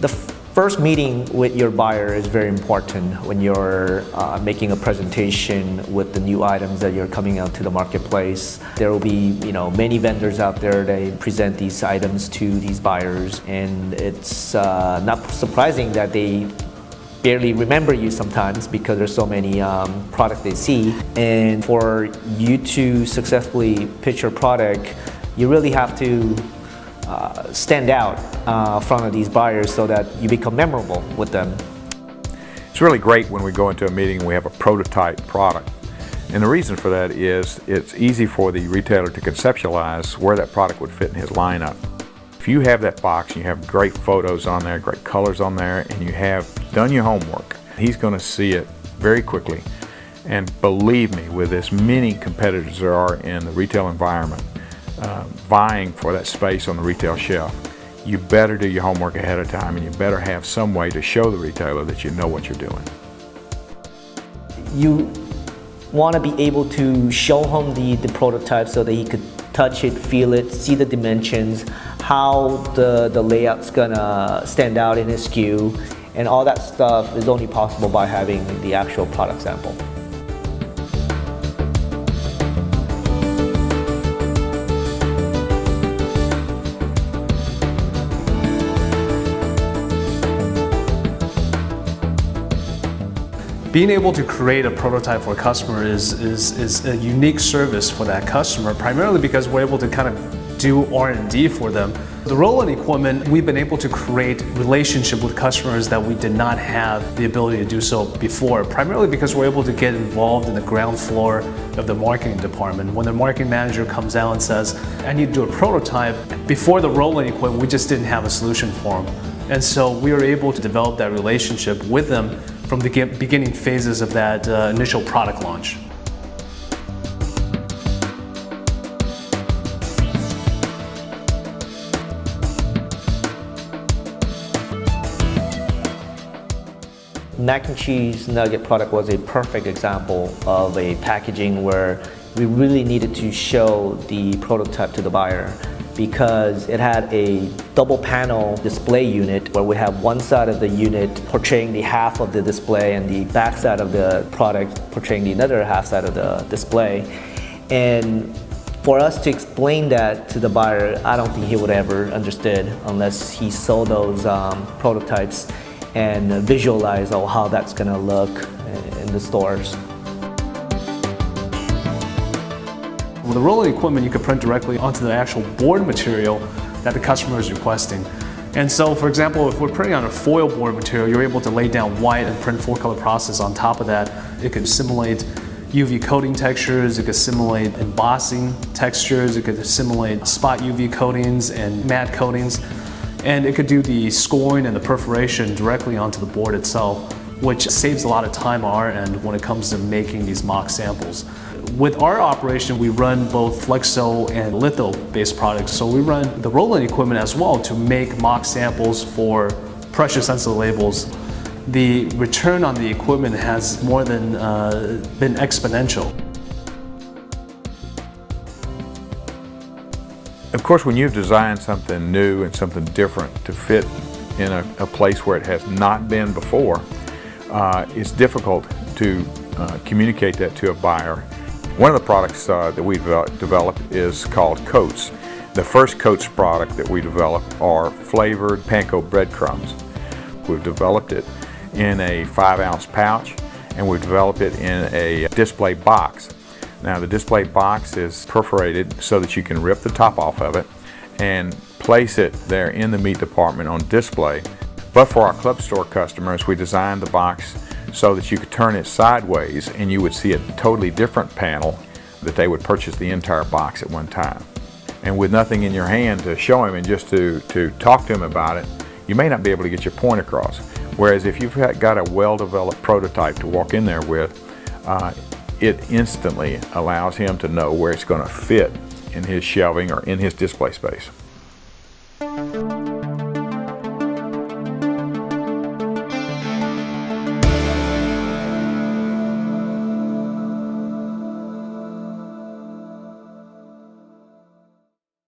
The first meeting with your buyer is very important when you're making a presentation with the new items that you're coming out to the marketplace. There will be, many vendors out there that present these items to these buyers, and it's not surprising that they barely remember you sometimes because there's so many products they see. And for you to successfully pitch your product, you really have to stand out in front of these buyers so that you become memorable with them. It's really great when we go into a meeting and we have a prototype product. And the reason for that is it's easy for the retailer to conceptualize where that product would fit in his lineup. If you have that box and you have great photos on there, great colors on there, and you have done your homework, he's going to see it very quickly. And believe me, with as many competitors there are in the retail environment, vying for that space on the retail shelf, you better do your homework ahead of time, and you better have some way to show the retailer that you know what you're doing. You want to be able to show him the prototype so that he could touch it, feel it, see the dimensions, how the layout's gonna stand out in his SKU, and all that stuff is only possible by having the actual product sample. Being able to create a prototype for a customer is a unique service for that customer, primarily because we're able to kind of do R&D for them. The roll-in equipment, we've been able to create relationship with customers that we did not have the ability to do so before, primarily because we're able to get involved in the ground floor of the marketing department. When the marketing manager comes out and says, I need to do a prototype, before the roll-in equipment, we just didn't have a solution for them. And so we were able to develop that relationship with them from the beginning phases of that initial product launch. Mac and cheese nugget product was a perfect example of a packaging where we really needed to show the prototype to the buyer, because it had a double panel display unit where we have one side of the unit portraying the half of the display and the back side of the product portraying the other half side of the display. And for us to explain that to the buyer, I don't think he would ever understood unless he saw those prototypes and visualize how that's gonna look in the stores. With the roll-in equipment, you can print directly onto the actual board material that the customer is requesting. And so, for example, if we're printing on a foil board material, you're able to lay down white and print 4-color process on top of that. It could simulate UV coating textures, it could simulate embossing textures, it could simulate spot UV coatings and matte coatings, and it could do the scoring and the perforation directly onto the board itself, which saves a lot of time on our end when it comes to making these mock samples. With our operation, we run both flexo and litho-based products, so we run the roll-in equipment as well to make mock samples for pressure-sensitive labels. The return on the equipment has more than been exponential. Of course, when you've designed something new and something different to fit in a place where it has not been before, it's difficult to communicate that to a buyer. One of the products that we've developed is called Coats. The first Coats product that we developed are flavored panko breadcrumbs. We've developed it in a 5-ounce pouch, and we've developed it in a display box. Now, the display box is perforated so that you can rip the top off of it and place it there in the meat department on display. But for our club store customers, we designed the box so that you could turn it sideways and you would see a totally different panel that they would purchase the entire box at one time. And with nothing in your hand to show him and just to talk to him about it, you may not be able to get your point across. Whereas if you've got a well-developed prototype to walk in there with, it instantly allows him to know where it's going to fit in his shelving or in his display space.